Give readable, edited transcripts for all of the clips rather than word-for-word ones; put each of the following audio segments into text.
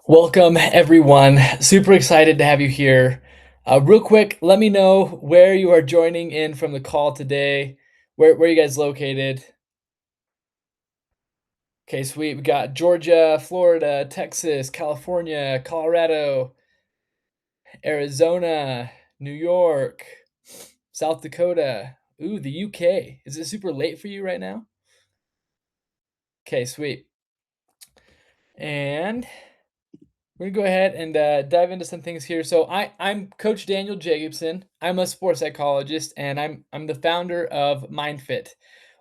Welcome, everyone. Super excited to have you here. Real quick, let me know where you are joining in from the call today. Where you guys located? Okay, sweet. We got Georgia, Florida, Texas, California, Colorado, Arizona, New York, South Dakota. Ooh, the UK. Is it super late for you right now? Okay, sweet. And we're gonna go ahead and dive into some things here. So I'm Coach Daniel Jacobsen. I'm a sports psychologist, and I'm the founder of MindFit.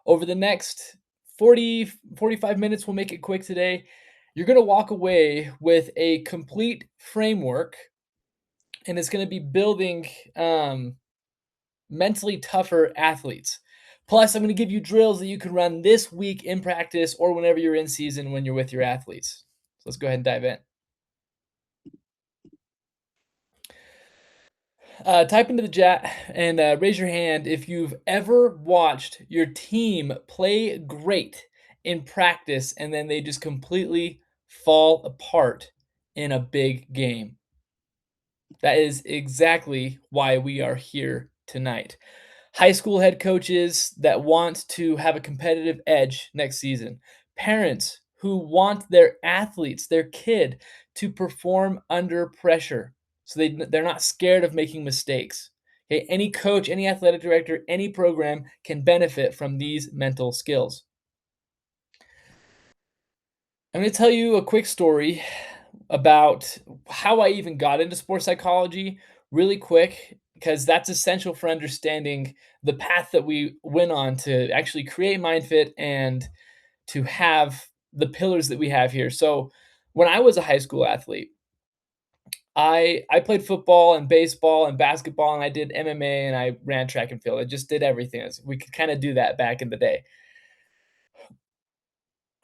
Over the next 45 minutes, we'll make it quick today. You're gonna walk away with a complete framework, and it's gonna be building mentally tougher athletes. Plus, I'm gonna give you drills that you can run this week in practice or whenever you're in season when you're with your athletes. So let's go ahead and dive in. Type into the chat and raise your hand if you've ever watched your team play great in practice and then they just completely fall apart in a big game. That is exactly why we are here tonight. High school head coaches that want to have a competitive edge next season, parents who want their athletes, their kid, to perform under pressure so they're not scared of making mistakes. Okay, any coach, any athletic director, any program can benefit from these mental skills. I'm going to tell you a quick story about how I even got into sports psychology really quick because that's essential for understanding the path that we went on to actually create MindFit and to have the pillars that we have here. So, when I was a high school athlete, I played football and baseball and basketball and I did MMA and I ran track and field. I just did everything. We could kind of do that back in the day.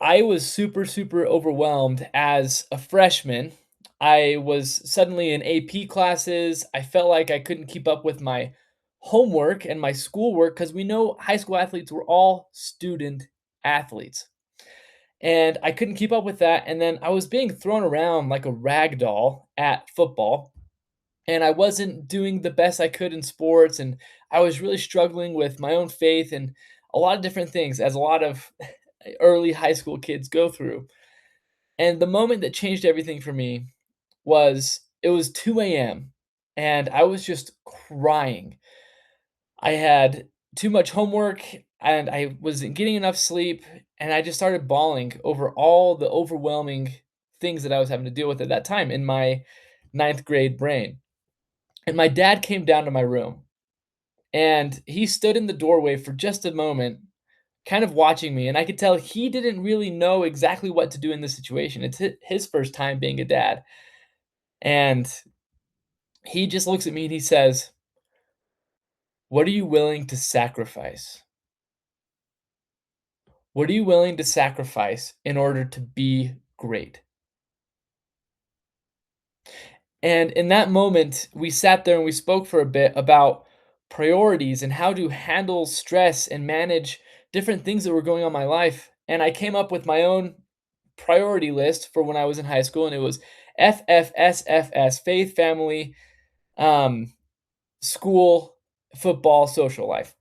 I was super, super overwhelmed as a freshman. I was suddenly in AP classes. I felt like I couldn't keep up with my homework and my schoolwork because we know high school athletes were all student athletes. And I couldn't keep up with that. And then I was being thrown around like a rag doll at football. And I wasn't doing the best I could in sports. And I was really struggling with my own faith and a lot of different things, as a lot of early high school kids go through. And the moment that changed everything for me was it was 2 a.m. and I was just crying. I had too much homework and I wasn't getting enough sleep. And I just started bawling over all the overwhelming things that I was having to deal with at that time in my ninth grade brain. And my dad came down to my room and he stood in the doorway for just a moment kind of watching me, and I could tell he didn't really know exactly what to do in this situation. It's his first time being a dad, and he just looks at me and he says, "What are you willing to sacrifice? What are you willing to sacrifice in order to be great?" And in that moment, we sat there and we spoke for a bit about priorities and how to handle stress and manage different things that were going on in my life. And I came up with my own priority list for when I was in high school, and it was FFSFS: faith, family, um, school, football, social life.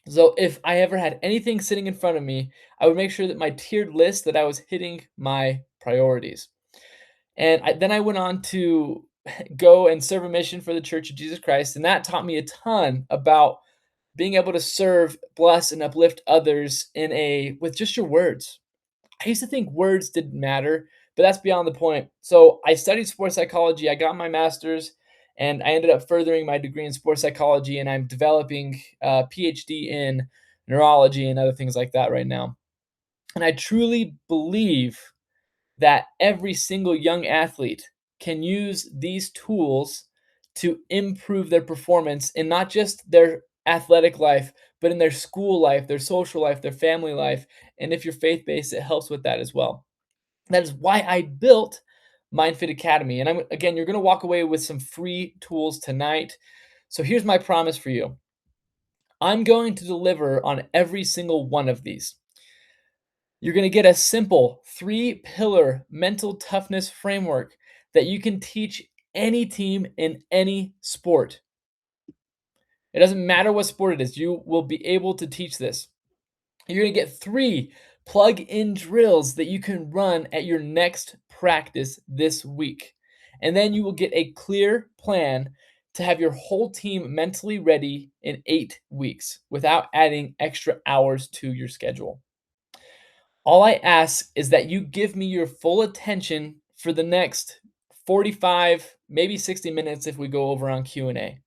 So if I ever had anything sitting in front of me, I would make sure that my tiered list that I was hitting my priorities. And then I went on to go and serve a mission for the Church of Jesus Christ, and that taught me a ton about being able to serve, bless, and uplift others in a with just your words. I used to think words didn't matter, but that's beyond the point. So I studied sports psychology. I got my master's, and I ended up furthering my degree in sports psychology. And I'm developing a PhD in neurology and other things like that right now. And I truly believe that every single young athlete can use these tools to improve their performance in not just their athletic life, but in their school life, their social life, their family life. And if you're faith based, it helps with that as well. That is why I built MindFit Academy. And again, you're going to walk away with some free tools tonight. So here's my promise for you. I'm going to deliver on every single one of these. You're going to get a simple 3-pillar mental toughness framework that you can teach any team in any sport. It doesn't matter what sport it is, you will be able to teach this. You're going to get 3 plug-in drills that you can run at your next practice this week. And then you will get a clear plan to have your whole team mentally ready in 8 weeks without adding extra hours to your schedule. All I ask is that you give me your full attention for the next 45, maybe 60 minutes if we go over on Q&A.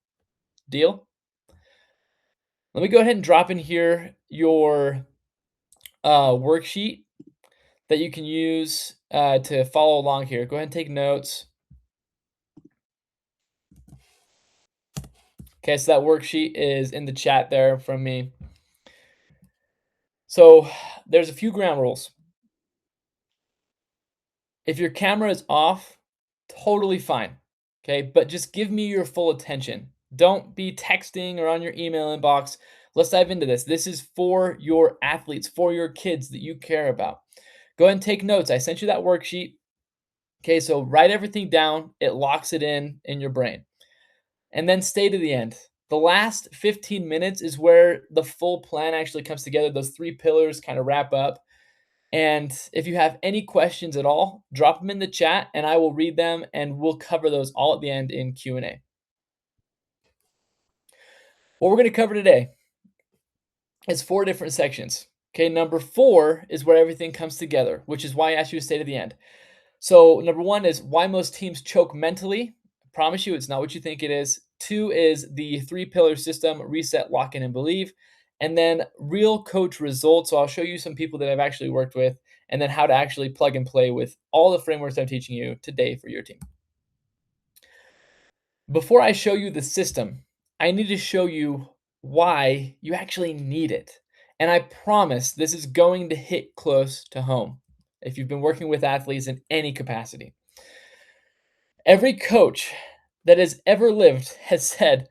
Deal? Let me go ahead and drop in here your worksheet that you can use to follow along here. Go ahead and take notes. Okay, so that worksheet is in the chat there from me. So there's a few ground rules. If your camera is off, totally fine. Okay, but just give me your full attention. Don't be texting or on your email inbox. Let's dive into this. This is for your athletes, for your kids that you care about. Go ahead and take notes. I sent you that worksheet. Okay, so write everything down. It locks it in your brain. And then stay to the end. The last 15 minutes is where the full plan actually comes together. Those 3 pillars kind of wrap up. And if you have any questions at all, drop them in the chat and I will read them and we'll cover those all at the end in Q&A. What we're going to cover today is 4 different sections. Okay, number 4 is where everything comes together, which is why I asked you to stay to the end. So number 1 is why most teams choke mentally. I promise you it's not what you think it is. 2 is the 3-pillar system: reset, lock in, and believe. And then real coach results. So I'll show you some people that I've actually worked with, and then how to actually plug and play with all the frameworks I'm teaching you today for your team. Before I show you the system, I need to show you why you actually need it. And I promise this is going to hit close to home if you've been working with athletes in any capacity. Every coach that has ever lived has said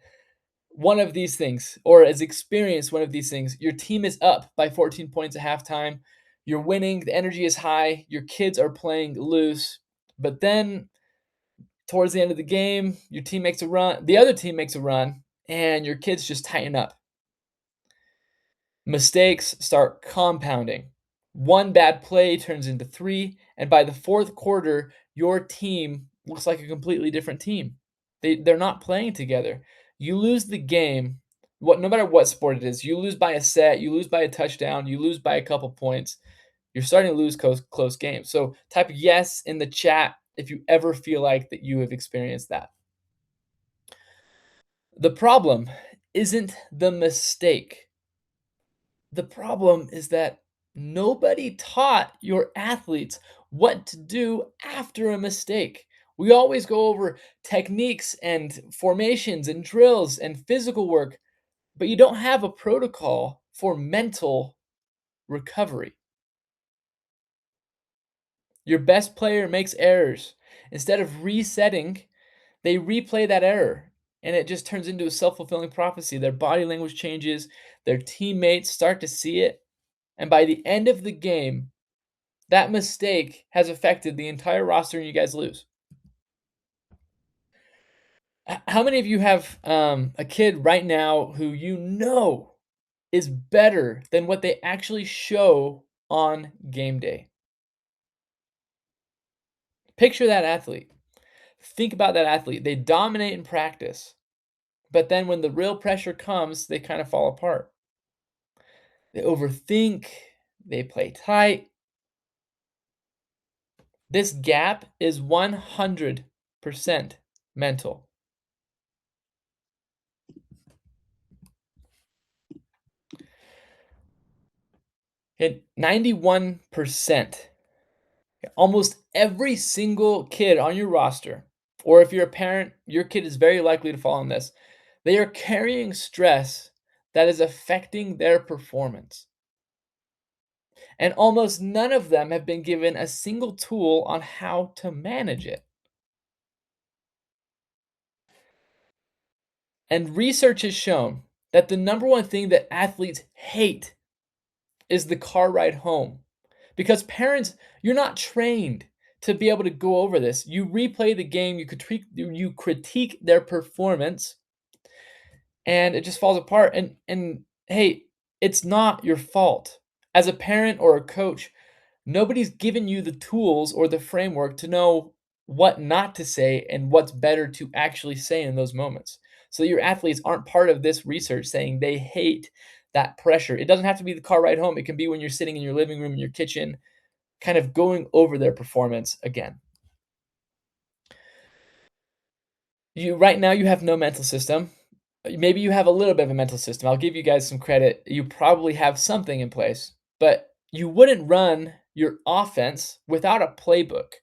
one of these things or has experienced one of these things. Your team is up by 14 points at halftime. You're winning. The energy is high. Your kids are playing loose. But then towards the end of the game, your team makes a run. The other team makes a run, and your kids just tighten up. Mistakes start compounding. One bad play turns into 3, and by the 4th quarter, your team looks like a completely different team. They're not playing together. You lose the game, no matter what sport it is. You lose by a set, you lose by a touchdown, you lose by a couple points. You're starting to lose close games. So type yes in the chat if you ever feel like that you have experienced that. The problem isn't the mistake. The problem is that nobody taught your athletes what to do after a mistake. We always go over techniques and formations and drills and physical work, but you don't have a protocol for mental recovery. Your best player makes errors. Instead of resetting, they replay that error, and it just turns into a self-fulfilling prophecy. Their body language changes, their teammates start to see it, and by the end of the game, that mistake has affected the entire roster and you guys lose. How many of you have a kid right now who you know is better than what they actually show on game day? Picture that athlete. Think about that athlete. They dominate in practice, but then when the real pressure comes, they kind of fall apart. They overthink, they play tight. This gap is 100% mental. And 91%, almost every single kid on your roster, or if you're a parent, your kid is very likely to fall on this. They are carrying stress that is affecting their performance. And almost none of them have been given a single tool on how to manage it. And research has shown that the number one thing that athletes hate is the car ride home. Because parents, you're not trained to be able to go over this. You replay the game, you critique their performance, and it just falls apart. And hey, it's not your fault. As a parent or a coach, nobody's given you the tools or the framework to know what not to say and what's better to actually say in those moments. So your athletes aren't part of this research saying they hate that pressure. It doesn't have to be the car ride home. It can be when you're sitting in your living room, in your kitchen, kind of going over their performance again. You right now you have no mental system. Maybe you have a little bit of a mental system. I'll give you guys some credit. You probably have something in place, but you wouldn't run your offense without a playbook.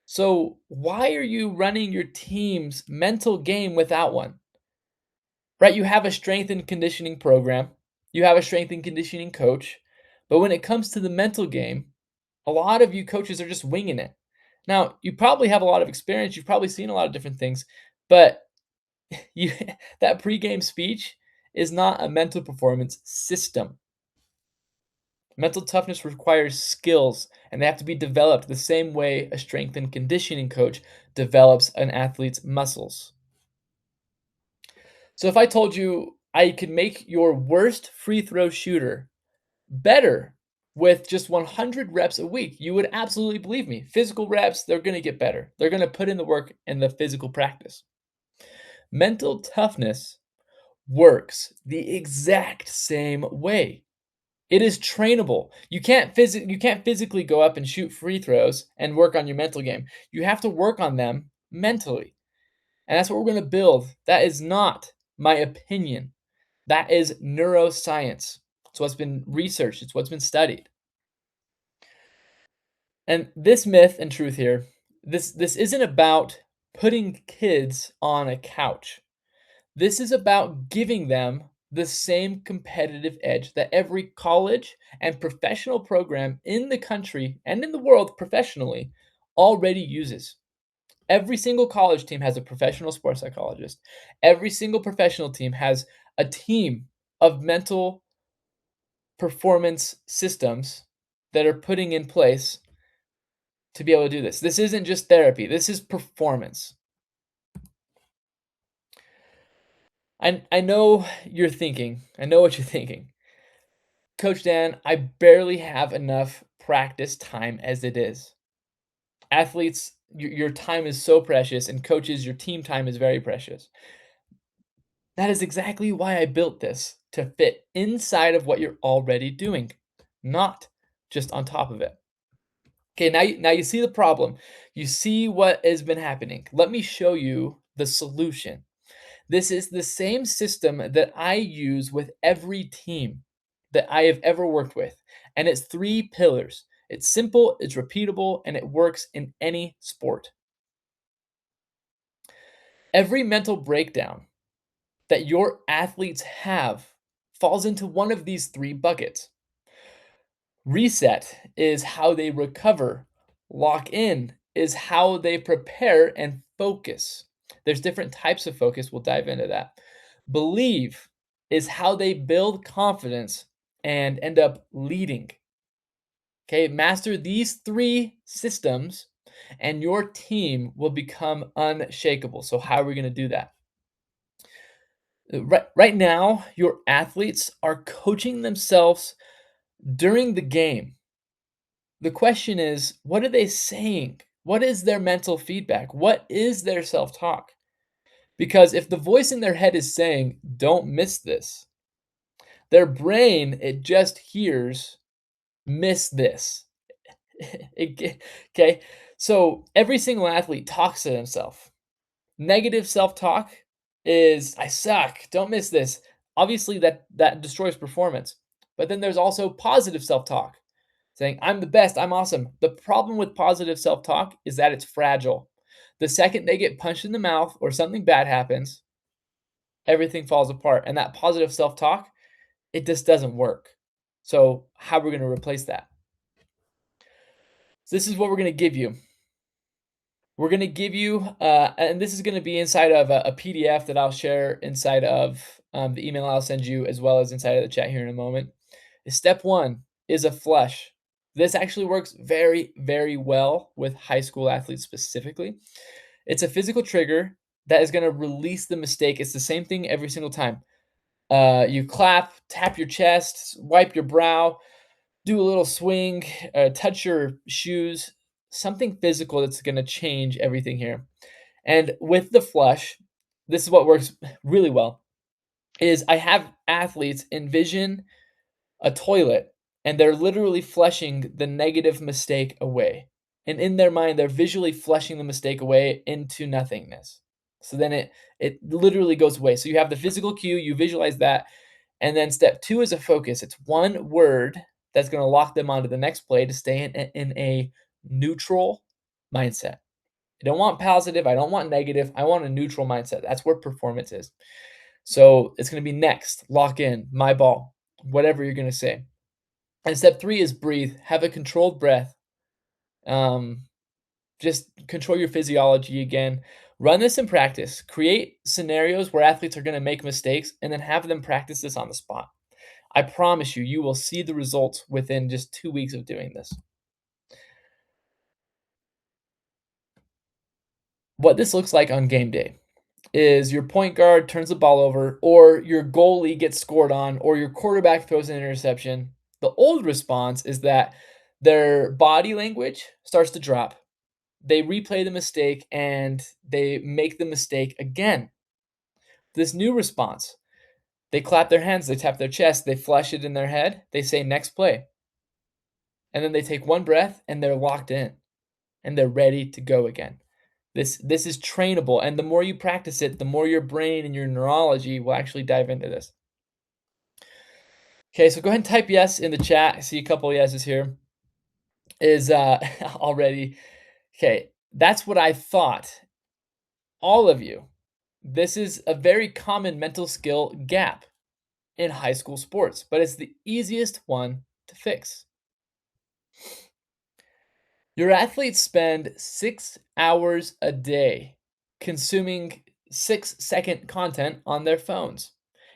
So why are you running your team's mental game without one? Right? You have a strength and conditioning program, you have a strength and conditioning coach, but when it comes to the mental game, a lot of you coaches are just winging it. Now, you probably have a lot of experience, you've probably seen a lot of different things, but you that pregame speech is not a mental performance system. Mental toughness requires skills, and they have to be developed the same way a strength and conditioning coach develops an athlete's muscles. So if I told you I could make your worst free throw shooter better with just 100 reps a week, you would absolutely believe me. Physical reps, they're going to get better. They're going to put in the work in the physical practice. Mental toughness works the exact same way. It is trainable. You can't physically go up and shoot free throws and work on your mental game. You have to work on them mentally. And that's what we're going to build. That is not my opinion. That is neuroscience. It's what's been researched, it's what's been studied. And this myth and truth here, this isn't about putting kids on a couch. This is about giving them the same competitive edge that every college and professional program in the country and in the world professionally already uses. Every single college team has a professional sports psychologist. Every single professional team has a team of mental performance systems that are putting in place to be able to do this. This isn't just therapy, this is performance. I know you're thinking, I know what you're thinking. Coach Dan, I barely have enough practice time as it is. Athletes, your time is so precious, and coaches, your team time is very precious. That is exactly why I built this to fit inside of what you're already doing, not just on top of it. Okay, now you see the problem. You see what has been happening. Let me show you the solution. This is the same system that I use with every team that I have ever worked with. And it's three pillars. It's simple, it's repeatable, and it works in any sport. Every mental breakdown that your athletes have falls into one of these three buckets. Reset is how they recover. Lock in is how they prepare and focus. There's different types of focus. We'll dive into that. Believe is how they build confidence and end up leading. Okay, master these three systems and your team will become unshakable. So, how are we going to do that? Right now, your athletes are coaching themselves during the game. The question is, what are they saying? What is their mental feedback? What is their self talk? Because if the voice in their head is saying, don't miss this, their brain, it just hears, miss this. Okay. So every single athlete talks to themselves. Negative self talk is, I suck, don't miss this. Obviously, that destroys performance. But then there's also positive self talk saying, I'm the best, I'm awesome. The problem with positive self talk is that it's fragile. The second they get punched in the mouth or something bad happens, everything falls apart. And that positive self talk, it just doesn't work. So, how are we going to replace that? So this is what we're going to give you. We're going to give you, and this is going to be inside of a PDF that I'll share inside of the email I'll send you, as well as inside of the chat here in a moment. Step one is a flush. This actually works very, very well with high school athletes specifically. It's a physical trigger that is going to release the mistake. It's the same thing every single time. You clap, tap your chest, wipe your brow, do a little swing, touch your shoes, something physical that's going to change everything here. And with the flush, this is what works really well is I have athletes envision a toilet and they're literally flushing the negative mistake away. And in their mind, they're visually flushing the mistake away into nothingness. So then it literally goes away. So you have the physical cue, you visualize that, and then step 2 is a focus. It's one word that's going to lock them onto the next play to stay in a neutral mindset. I don't want positive, I don't want negative, I want a neutral mindset. That's where performance is. So it's going to be next, lock in, my ball, whatever you're going to say. And step 3 is breathe. Have a controlled breath. Um, just control your physiology again. Run this in practice. Create scenarios where athletes are going to make mistakes and then have them practice this on the spot. I promise you, you will see the results within just 2 weeks of doing this. What this looks like on game day is your point guard turns the ball over, or your goalie gets scored on, or your quarterback throws an interception. The old response is that their body language starts to drop. They replay the mistake and they make the mistake again. This new response, they clap their hands, they tap their chest, they flush it in their head, they say next play. And then they take one breath and they're locked in and they're ready to go again. This is trainable, and the more you practice it, the more your brain and your neurology will actually dive into this. Okay, so go ahead and type yes in the chat. I see a couple yeses here. Is already okay. That's what I thought. All of you, this is a very common mental skill gap in high school sports, but it's the easiest one to fix. Your athletes spend 6 hours a day consuming 6-second content on their phones.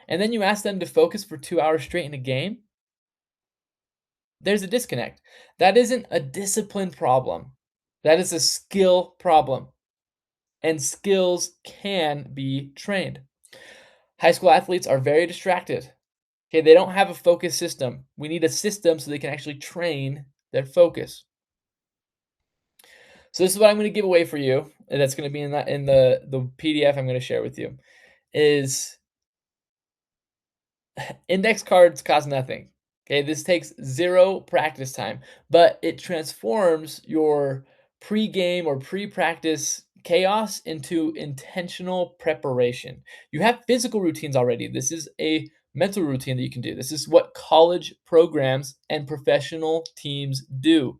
And then you ask them to focus for 2 hours straight in a game? There's a disconnect. That isn't a discipline problem. That is a skill problem. And skills can be trained. High school athletes are very distracted. Okay, they don't have a focus system. We need a system so they can actually train their focus. So this is what I'm going to give away for you, and that's going to be in the PDF I'm going to share with you. Is index cards cost nothing. Okay, this takes 0 practice time, but it transforms your pre-game or pre-practice chaos into intentional preparation. You have physical routines already. This is a mental routine that you can do. This is what college programs and professional teams do.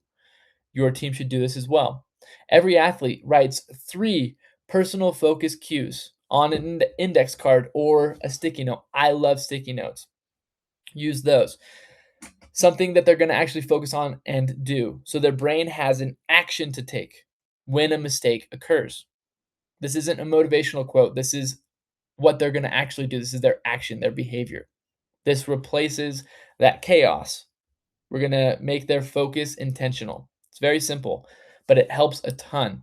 Your team should do this as well. Every athlete writes 3 personal focus cues on an index card or a sticky note. I love sticky notes. Use those. Something that they're going to actually focus on and do. So their brain has an action to take when a mistake occurs. This isn't a motivational quote. This is what they're going to actually do. This is their action, their behavior. This replaces that chaos. We're going to make their focus intentional. It's very simple, but it helps a ton.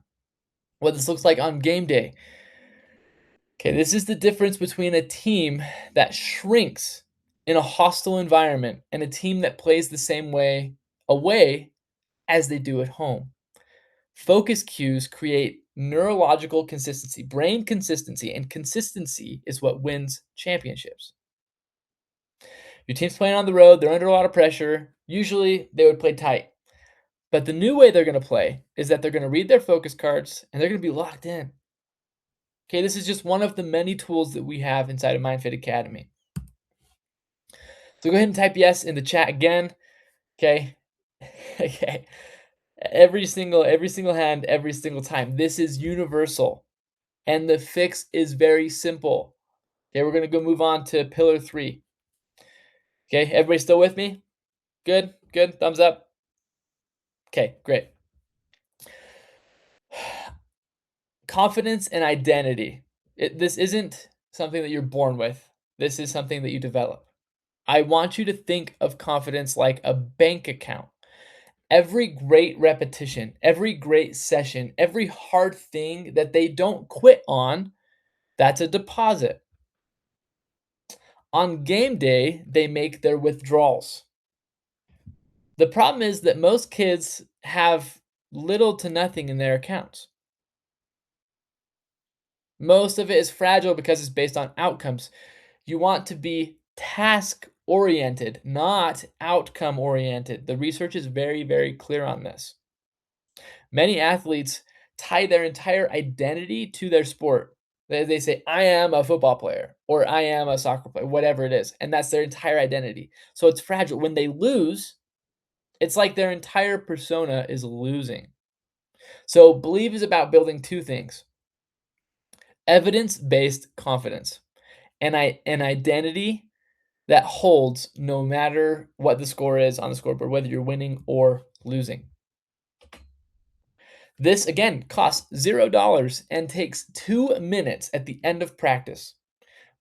What this looks like on game day. Okay, this is the difference between a team that shrinks in a hostile environment and a team that plays the same way away as they do at home. Focus cues create neurological consistency, brain consistency, and consistency is what wins championships. Your team's playing on the road, they're under a lot of pressure. Usually they would play tight. But the new way they're going to play is that they're going to read their focus cards and they're going to be locked in. Okay, this is just one of the many tools that we have inside of MindFit Academy. So go ahead and type yes in the chat again. Okay. Okay. Every single hand, every single time. This is universal. And the fix is very simple. Okay, we're going to go move on to pillar 3. Okay, everybody still with me? Good, good. Thumbs up. Okay, great. Confidence and identity. This isn't something that you're born with. This is something that you develop. I want you to think of confidence like a bank account. Every great repetition, every great session, every hard thing that they don't quit on, that's a deposit. On game day, they make their withdrawals. The problem is that most kids have little to nothing in their accounts. Most of it is fragile because it's based on outcomes. You want to be task oriented, not outcome oriented. The research is very, very clear on this. Many athletes tie their entire identity to their sport. They say, I am a football player or I am a soccer player, whatever it is. And that's their entire identity. So it's fragile. When they lose, it's like their entire persona is losing. So believe is about building two things: evidence based confidence and an identity that holds no matter what the score is on the scoreboard, whether you're winning or losing. This again costs $0 and takes 2 minutes at the end of practice,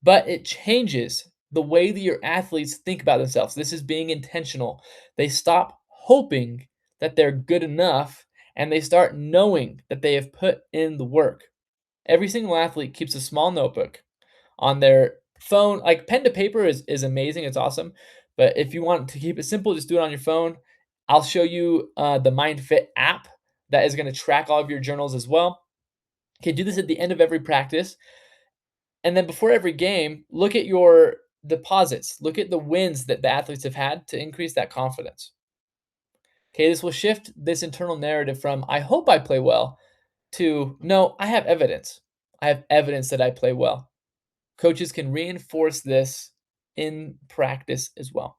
but it changes the way that your athletes think about themselves. This is being intentional. They stop hoping that they're good enough and they start knowing that they have put in the work. Every single athlete keeps a small notebook on their phone. Like pen to paper is amazing. It's awesome. But if you want to keep it simple, just do it on your phone. I'll show you the MindFit app that is going to track all of your journals as well. Okay, do this at the end of every practice. And then before every game, look at your deposits. Look at the wins that the athletes have had to increase that confidence. Okay, this will shift this internal narrative from, I hope I play well, to, no, I have evidence. I have evidence that I play well. Coaches can reinforce this in practice as well.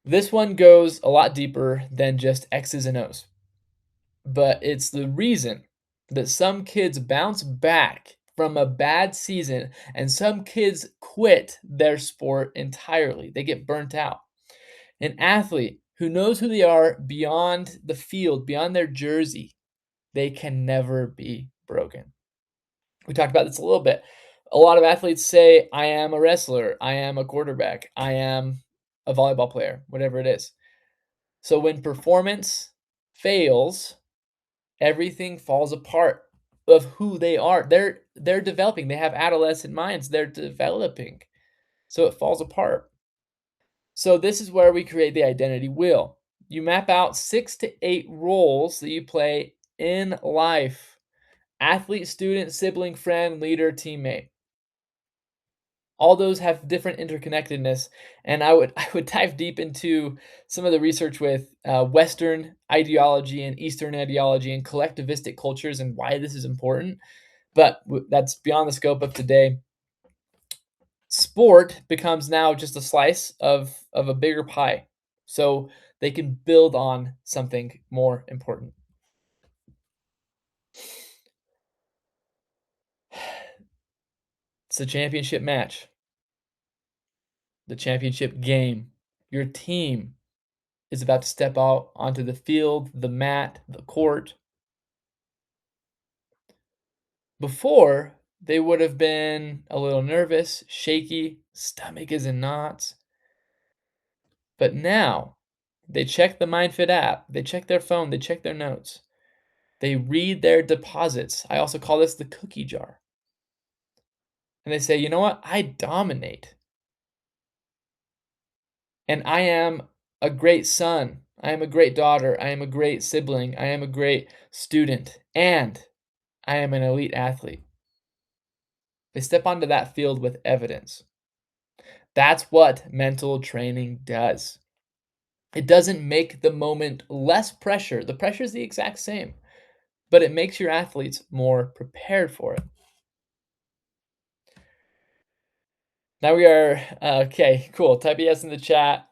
This one goes a lot deeper than just X's and O's, but it's the reason that some kids bounce back from a bad season and some kids quit their sport entirely. They get burnt out. An athlete who knows who they are beyond the field, beyond their jersey, they can never be broken. We talked about this a little bit. A lot of athletes say, I am a wrestler, I am a quarterback, I am a volleyball player, whatever it is. So when performance fails, everything falls apart of who they are. They're developing. They have adolescent minds. They're developing. So it falls apart. So this is where we create the identity wheel. You map out 6 to 8 roles that you play in life: athlete, student, sibling, friend, leader, teammate. All those have different interconnectedness, and I would dive deep into some of the research with Western ideology and Eastern ideology and collectivistic cultures and why this is important. But that's beyond the scope of today. Sport becomes now just a slice of a bigger pie, so they can build on something more important. It's a championship match, the championship game. Your team is about to step out onto the field, the mat, the court. Before, they would have been a little nervous, shaky, stomach is in knots. But now, they check the MindFit app, they check their phone, they check their notes. They read their deposits. I also call this the cookie jar. And they say, you know what? I dominate. And I am a great son. I am a great daughter. I am a great sibling. I am a great student. And I am an elite athlete. They step onto that field with evidence. That's what mental training does. It doesn't make the moment less pressure. The pressure is the exact same, but it makes your athletes more prepared for it. Now we are, okay, cool. Type yes in the chat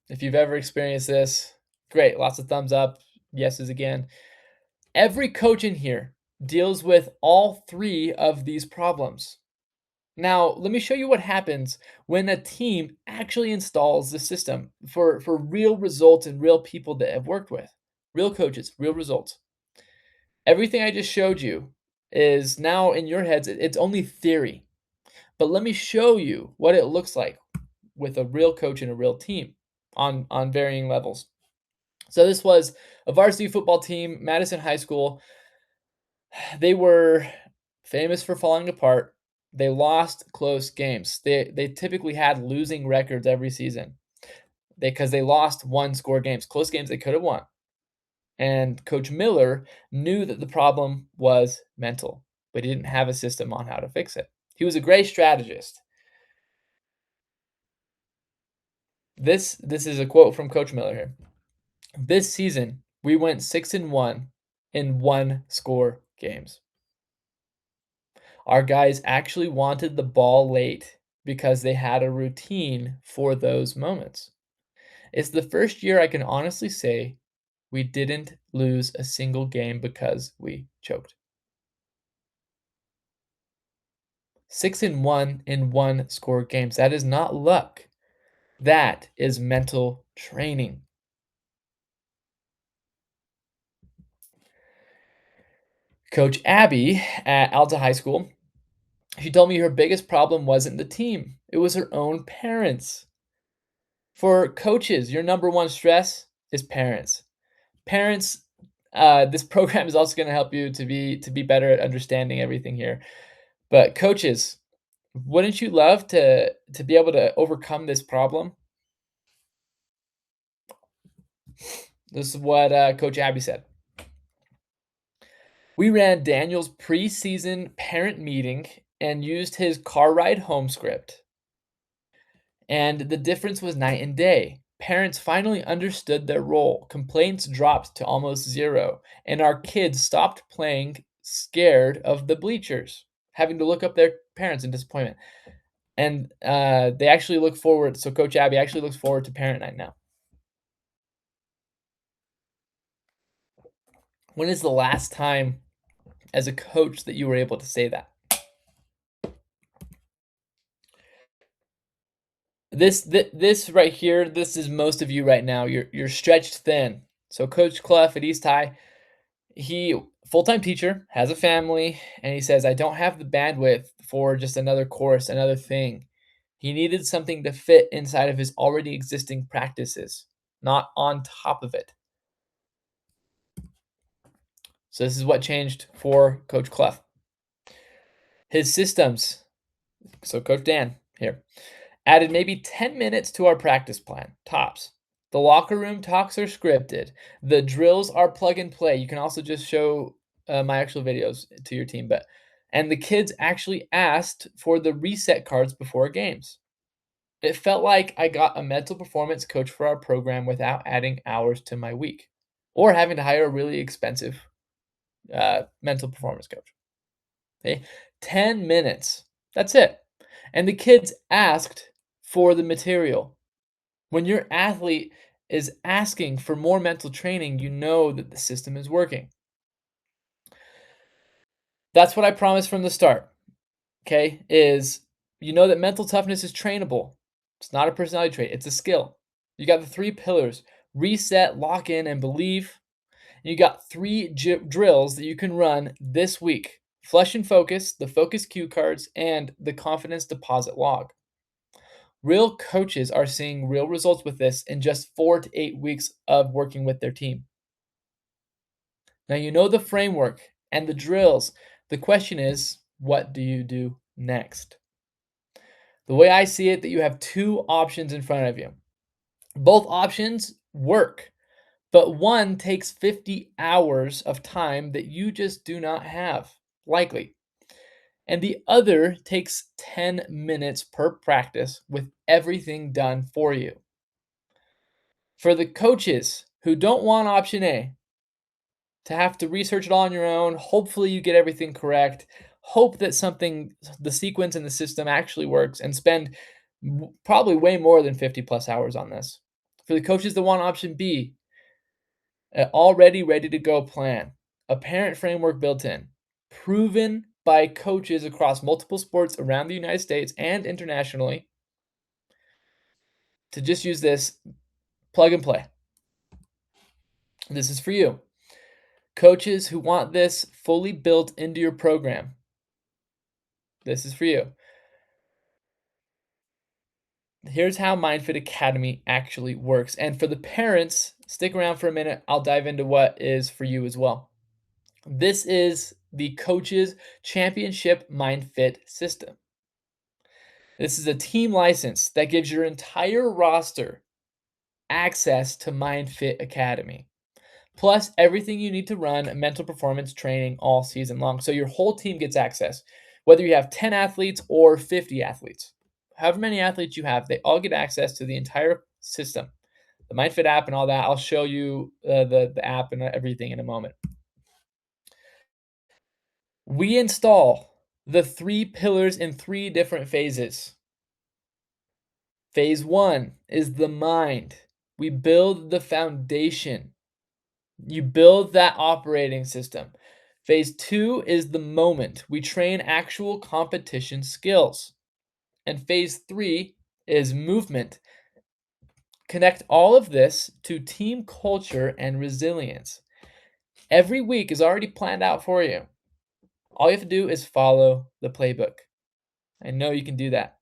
if you've ever experienced this. Great, lots of thumbs up, yeses again. Every coach in here deals with all three of these problems. Now, let me show you what happens when a team actually installs the system for real results and real people that have worked with. Real coaches, real results. Everything I just showed you is now in your heads, it's only theory. But let me show you what it looks like with a real coach and a real team on varying levels. So this was a varsity football team, Madison High School. They were famous for falling apart. They lost close games. They typically had losing records every season because they lost one score games, close games they could have won. And Coach Miller knew that the problem was mental, but he didn't have a system on how to fix it. He was a great strategist. This is a quote from Coach Miller here. This season, we went 6-1 in one score games. Our guys actually wanted the ball late because they had a routine for those moments. It's the first year I can honestly say we didn't lose a single game because we choked. 6-1 in one score games. That is not luck. That is mental training. Coach Abby at Alta High School, she told me her biggest problem wasn't the team, it was her own parents. For coaches, your number one stress is parents. Parents, this program is also going to help you to be better at understanding everything here. But coaches, wouldn't you love to be able to overcome this problem? This is what Coach Abby said. We ran Daniel's preseason parent meeting and used his car ride home script. And the difference was night and day. Parents finally understood their role. Complaints dropped to almost zero. And our kids stopped playing scared of the bleachers, having to look up their parents in disappointment. And they actually look forward. So Coach Abby actually looks forward to parent night now. When is the last time as a coach that you were able to say that? This right here, this is most of you right now. You're stretched thin. So Coach Clough at East High, he full-time teacher, has a family, and he says, I don't have the bandwidth for just another course, another thing. He needed something to fit inside of his already existing practices, not on top of it. So this is what changed for Coach Clough. His systems. So Coach Dan here added maybe 10 minutes to our practice plan, tops. The locker room talks are scripted. The drills are plug and play. You can also just show my actual videos to your team, and the kids actually asked for the reset cards before games. It felt like I got a mental performance coach for our program without adding hours to my week or having to hire a really expensive mental performance coach. Okay, 10 minutes. That's it. And the kids asked for the material. When your athlete is asking for more mental training, you know that the system is working. That's what I promised from the start. Okay, is you know that mental toughness is trainable. It's not a personality trait, it's a skill. You got the three pillars: reset, lock in, and believe. And you got three drills that you can run this week: flush and focus, the focus cue cards, and the confidence deposit log. Real coaches are seeing real results with this in just 4 to 8 weeks of working with their team. Now you know the framework and the drills. The question is, what do you do next? The way I see it, that you have two options in front of you. Both options work, but one takes 50 hours of time that you just do not have, likely. And the other takes 10 minutes per practice with everything done for you. For the coaches who don't want option A, to have to research it all on your own, hopefully you get everything correct, hope that the sequence and the system actually works, and spend probably way more than 50 plus hours on this. For the coaches that want option B, already ready to go plan, a parent framework built in, proven by coaches across multiple sports around the United States and internationally, to just use this plug and play. This is for you. Coaches who want this fully built into your program, this is for you. Here's how MindFit Academy actually works. And for the parents, stick around for a minute. I'll dive into what is for you as well. This is the Coach's Championship MindFit system. This is a team license that gives your entire roster access to MindFit Academy, plus everything you need to run mental performance training all season long. So your whole team gets access, whether you have 10 athletes or 50 athletes. However many athletes you have, they all get access to the entire system, the MindFit app and all that. I'll show you the app and everything in a moment. We install the 3 pillars in 3 different phases. Phase 1 is the mind. We build the foundation. You build that operating system. Phase 2 is the moment. We train actual competition skills. And phase 3 is movement. Connect all of this to team culture and resilience. Every week is already planned out for you. All you have to do is follow the playbook. I know you can do that.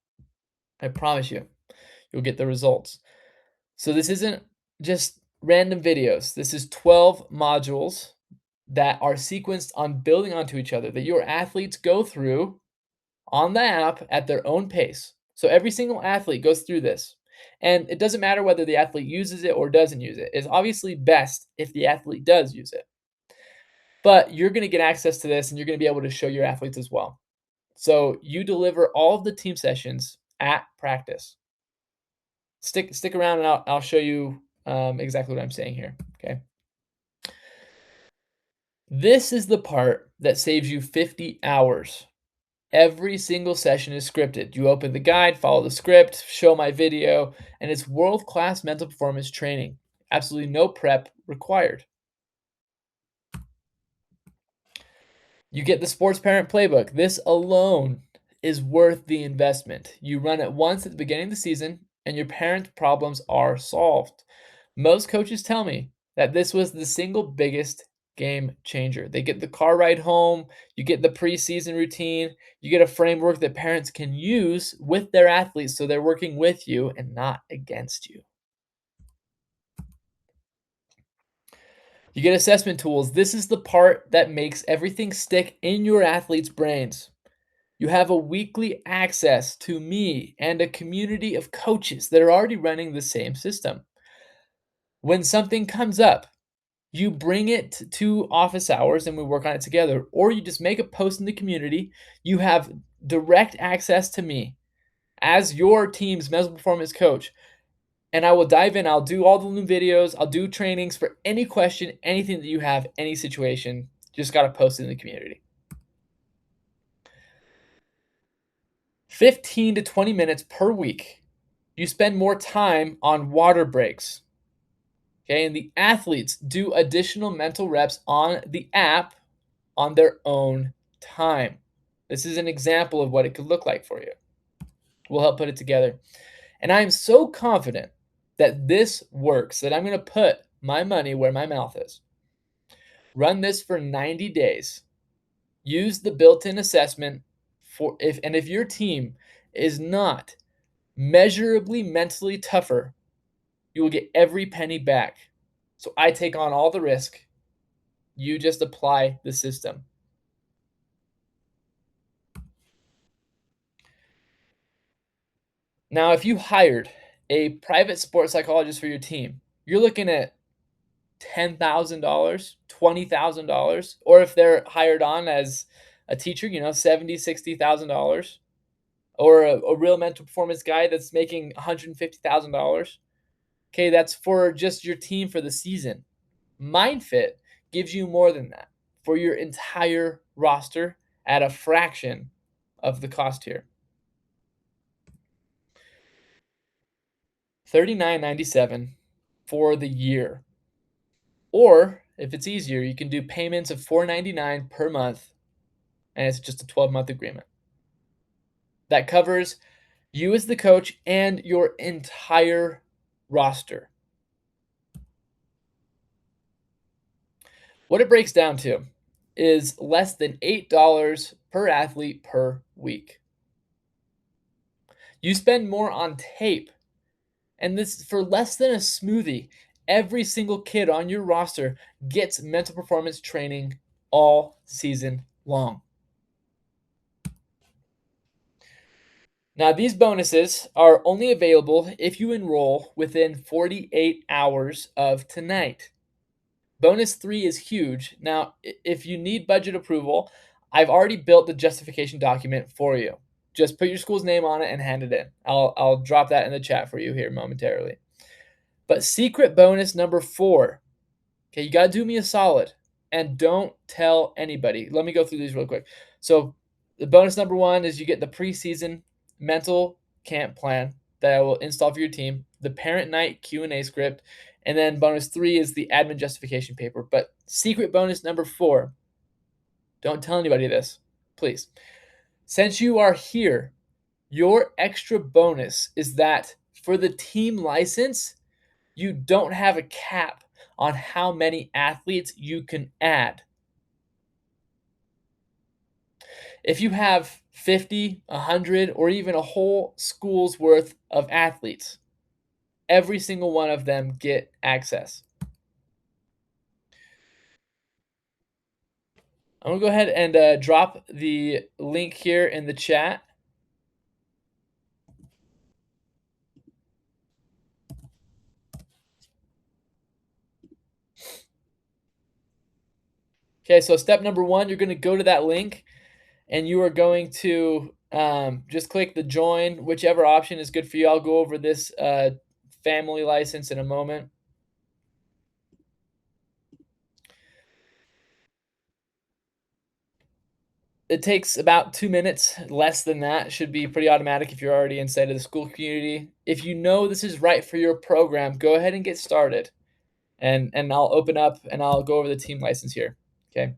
I promise you, you'll get the results. So this isn't just random videos. This is 12 modules that are sequenced on building onto each other that your athletes go through on the app at their own pace. So every single athlete goes through this. And it doesn't matter whether the athlete uses it or doesn't use it. It's obviously best if the athlete does use it. But you're going to get access to this and you're going to be able to show your athletes as well. So you deliver all of the team sessions at practice. Stick around and I'll show you exactly what I'm saying here. Okay. This is the part that saves you 50 hours. Every single session is scripted. You open the guide, follow the script, show my video, and it's world-class mental performance training. Absolutely no prep required. You get the sports parent playbook. This alone is worth the investment. You run it once at the beginning of the season, and your parent problems are solved. Most coaches tell me that this was the single biggest game changer. They get the car ride home, you get the preseason routine, you get a framework that parents can use with their athletes so they're working with you and not against you. You get assessment tools. This is the part that makes everything stick in your athletes' brains. You have a weekly access to me and a community of coaches that are already running the same system. When something comes up, you bring it to office hours and we work on it together, or you just make a post in the community. You have direct access to me as your team's mental performance coach, and I will dive in. I'll do all the new videos, I'll do trainings for any question, anything that you have, any situation. Just got to post it in the community. 15 to 20 minutes per week. You spend more time on water breaks. Okay, and the athletes do additional mental reps on the app on their own time. This is an example of what it could look like for you. We'll help put it together. And I am so confident that this works that I'm going to put my money where my mouth is. Run this for 90 days. Use the built-in assessment if your team is not measurably mentally tougher, you will get every penny back. So I take on all the risk. You just apply the system. Now, if you hired a private sports psychologist for your team, you're looking at $10,000, $20,000, or if they're hired on as a teacher, $70,000, $60,000, or a real mental performance guy that's making $150,000. Okay, that's for just your team for the season. MindFit gives you more than that for your entire roster at a fraction of the cost here. $39.97 for the year. Or if it's easier, you can do payments of $4.99 per month, and it's just a 12-month agreement. That covers you as the coach and your entire roster. What it breaks down to is less than $8 per athlete per week. You spend more on tape, and this for less than a smoothie. Every single kid on your roster gets mental performance training all season long. Now, these bonuses are only available if you enroll within 48 hours of tonight. Bonus 3 is huge. Now, if you need budget approval, I've already built the justification document for you. Just put your school's name on it and hand it in. I'll drop that in the chat for you here momentarily. But secret bonus number 4. Okay, you got to do me a solid and don't tell anybody. Let me go through these real quick. So, the bonus number 1 is you get the preseason mental camp plan that I will install for your team, the parent night Q&A script, and then bonus 3 is the admin justification paper. But secret bonus number 4, don't tell anybody this, please. Since you are here, your extra bonus is that for the team license, you don't have a cap on how many athletes you can add. If you have 50, 100, or even a whole school's worth of athletes, every single one of them get access. I'm going to go ahead and drop the link here in the chat. Okay, so step number 1, you're going to go to that link and you are going to just click the join, whichever option is good for you. I'll go over this family license in a moment. It takes about 2 minutes, less than that. Should be pretty automatic if you're already inside of the school community. If you know this is right for your program, go ahead and get started. And I'll open up and I'll go over the team license here. Okay.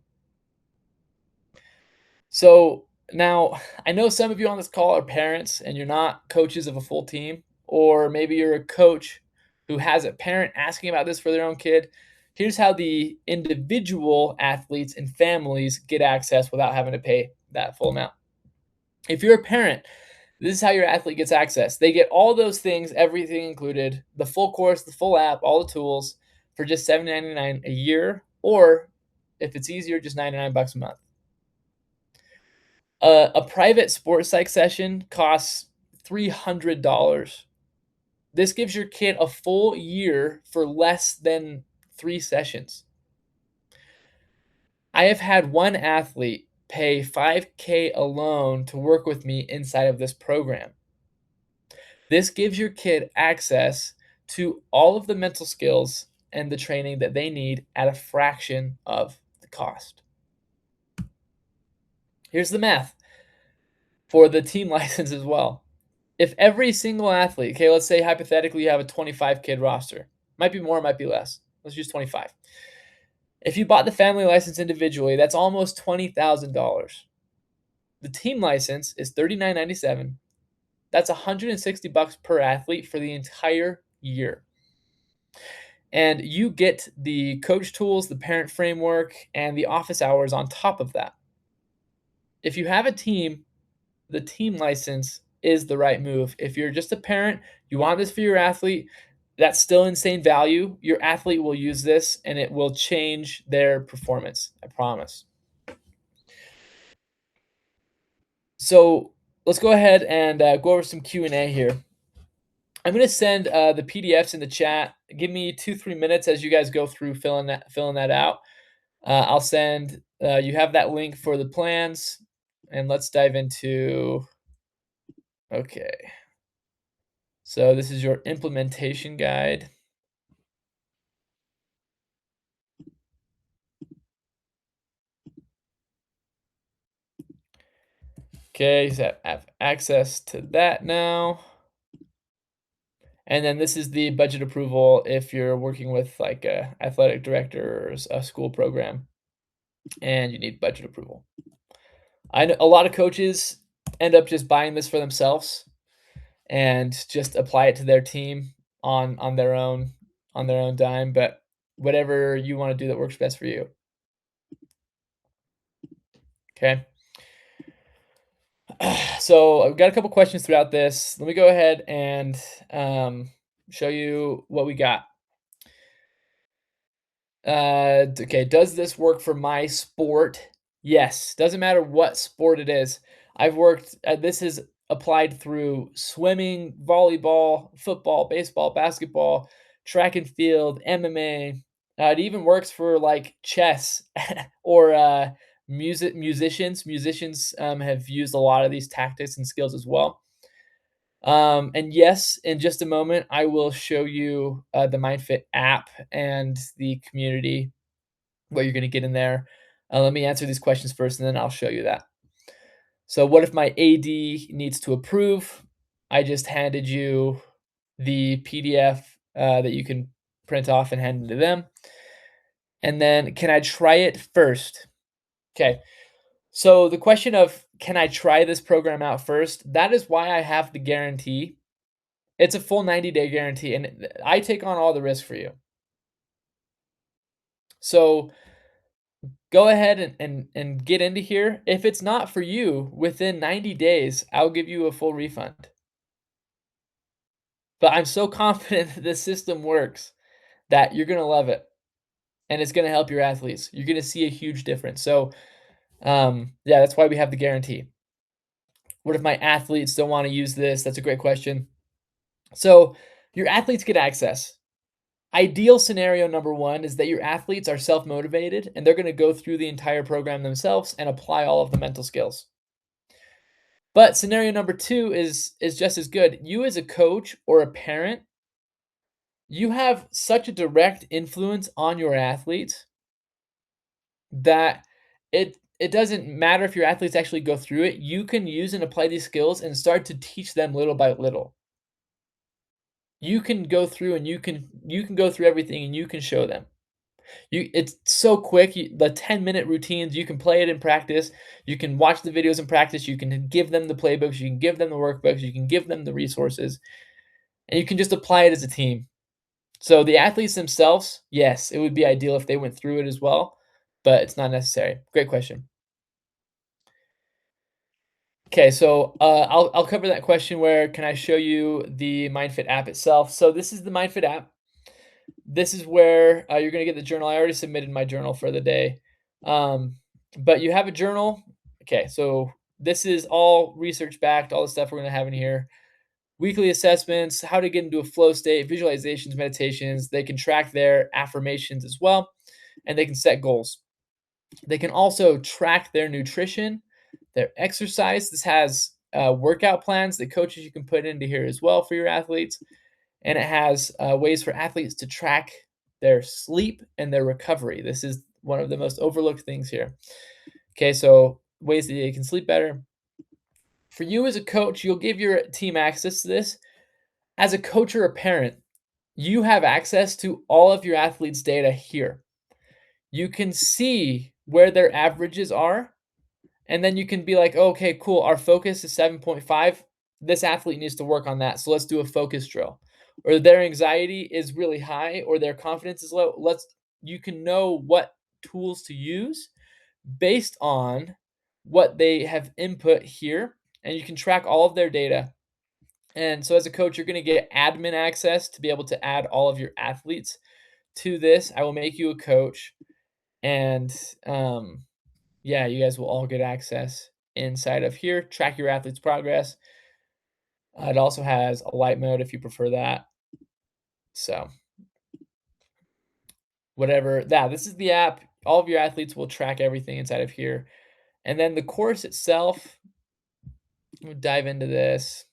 So now I know some of you on this call are parents and you're not coaches of a full team, or maybe you're a coach who has a parent asking about this for their own kid. Here's how the individual athletes and families get access without having to pay that full amount. If you're a parent, this is how your athlete gets access. They get all those things, everything included, the full course, the full app, all the tools for just $7.99 a year, or if it's easier, just $99 a month. A private sports psych session costs $300. This gives your kid a full year for less than 3 sessions. I have had one athlete pay $5K alone to work with me inside of this program. This gives your kid access to all of the mental skills and the training that they need at a fraction of the cost. Here's the math for the team license as well. If every single athlete, okay, let's say hypothetically you have a 25 kid roster, might be more, might be less. Let's use 25. If you bought the family license individually, that's almost $20,000. The team license is $39.97. That's $160 per athlete for the entire year. And you get the coach tools, the parent framework, and the office hours on top of that. If you have a team, the team license is the right move. If you're just a parent, you want this for your athlete, that's still insane value. Your athlete will use this and it will change their performance. I promise. So let's go ahead and go over some Q&A here. I'm going to send the PDFs in the chat. Give me 2-3 minutes as you guys go through filling that out. I'll send you have that link for the plans, and let's dive into. Okay, so this is your implementation guide. Okay, so I have access to that now. And then this is the budget approval if you're working with like a athletic director or a school program and you need budget approval. I know a lot of coaches end up just buying this for themselves and just apply it to their team on their own dime, but whatever you want to do that works best for you. Okay. So I've got a couple questions throughout this. Let me go ahead and um, show you what we got. Okay, does this work for my sport? Yes. Doesn't matter what sport it is. I've worked, this is applied through swimming, volleyball, football, baseball, basketball, track and field, MMA. It even works for like chess or musicians. Musicians have used a lot of these tactics and skills as well. And yes, in just a moment, I will show you the MindFit app and the community, what you're going to get in there. Let me answer these questions first, and then I'll show you that. So, what if my AD needs to approve? I just handed you the PDF that you can print off and hand it to them. And then, can I try it first? Okay. So, the question of can I try this program out first? That is why I have the guarantee. It's a full 90-day guarantee, and I take on all the risk for you. So, go ahead and get into here. If it's not for you, within 90 days, I'll give you a full refund. But I'm so confident that this system works that you're gonna love it, and it's gonna help your athletes. You're gonna see a huge difference. So, yeah, that's why we have the guarantee. What if my athletes don't wanna use this? That's a great question. So, your athletes get access. Ideal scenario number 1 is that your athletes are self-motivated, and they're gonna go through the entire program themselves and apply all of the mental skills. But scenario number 2 is just as good. You as a coach or a parent, you have such a direct influence on your athletes that it doesn't matter if your athletes actually go through it. You can use and apply these skills and start to teach them little by little. You can go through and you can go through everything and you can show them. It's so quick. The 10-minute routines, you can play it in practice. You can watch the videos in practice. You can give them the playbooks. You can give them the workbooks. You can give them the resources, and you can just apply it as a team. So the athletes themselves, yes, it would be ideal if they went through it as well, but it's not necessary. Great question. Okay, so I'll cover that question. Where can I show you the MindFit app itself? So this is the MindFit app. This is where you're going to get the journal. I already submitted my journal for the day. But you have a journal. Okay, so this is all research backed, all the stuff we're going to have in here. Weekly assessments, how to get into a flow state, visualizations, meditations. They can track their affirmations as well, and they can set goals. They can also track their nutrition, their exercise. This has workout plans that coaches you can put into here as well for your athletes, and it has ways for athletes to track their sleep and their recovery. This is one of the most overlooked things here. Okay, so ways that they can sleep better. For you as a coach, you'll give your team access to this. As a coach or a parent, you have access to all of your athletes' data here. You can see where their averages are, and then you can be like, oh, okay, cool. Our focus is 7.5. This athlete needs to work on that. So let's do a focus drill. Or their anxiety is really high or their confidence is low. You can know what tools to use based on what they have input here, and you can track all of their data. And so as a coach, you're going to get admin access to be able to add all of your athletes to this. I will make you a coach, and yeah, you guys will all get access inside of here. Track your athlete's progress. It also has a light mode if you prefer that. So, whatever. Yeah, this is the app. All of your athletes will track everything inside of here. And then the course itself, we'll dive into this.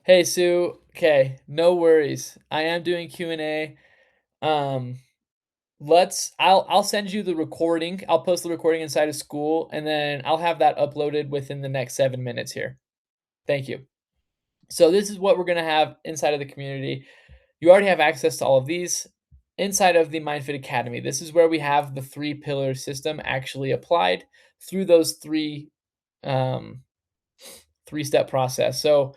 Hey Sue, okay, no worries. I am doing Q&A. Um I'll send you the recording. I'll post the recording inside of school, and then I'll have that uploaded within the next 7 minutes here. Thank you. So this is what we're going to have inside of the community. You already have access to all of these inside of the MindFit Academy. This is where we have the 3-pillar system actually applied through those 3-step process. So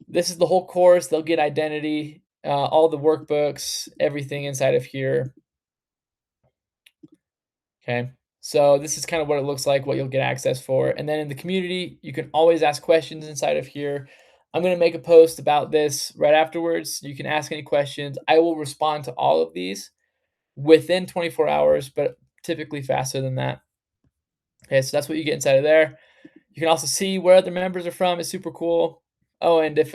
this is the whole course. They'll get identity, all the workbooks, everything inside of here. Okay. So this is kind of what it looks like, what you'll get access for. And then in the community, you can always ask questions inside of here. I'm going to make a post about this right afterwards. You can ask any questions. I will respond to all of these within 24 hours, but typically faster than that. Okay, so that's what you get inside of there. You can also see where other members are from. It's super cool. Oh, and if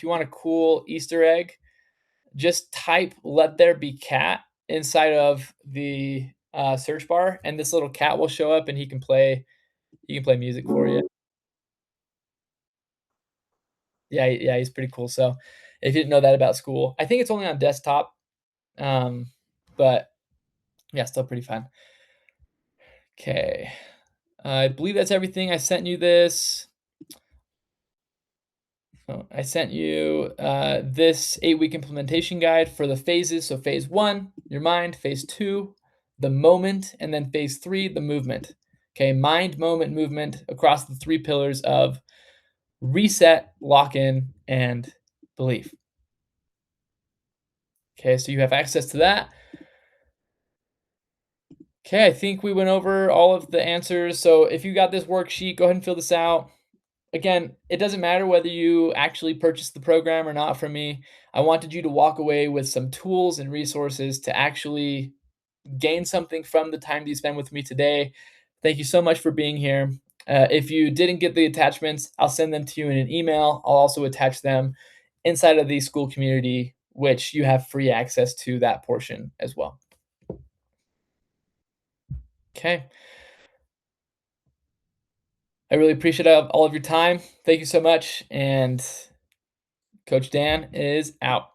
you want a cool Easter egg, just type "Let there be cat" inside of the search bar, and this little cat will show up, and he can play music for you. Yeah, yeah, he's pretty cool. So if you didn't know that about school, I think it's only on desktop, um, but yeah, still pretty fun. Okay, I believe that's everything. I sent you this. Oh, I sent you this 8-week implementation guide for the phases. So, phase one, your mind, phase two, the moment, and then phase three, the movement. Okay, mind, moment, movement across the three pillars of reset, lock in, and belief. Okay, so you have access to that. Okay, I think we went over all of the answers. So, if you got this worksheet, go ahead and fill this out. Again, it doesn't matter whether you actually purchased the program or not from me. I wanted you to walk away with some tools and resources to actually gain something from the time that you spend with me today. Thank you so much for being here. If you didn't get the attachments, I'll send them to you in an email. I'll also attach them inside of the school community, which you have free access to that portion as well. Okay. I really appreciate all of your time. Thank you so much. And Coach Dan is out.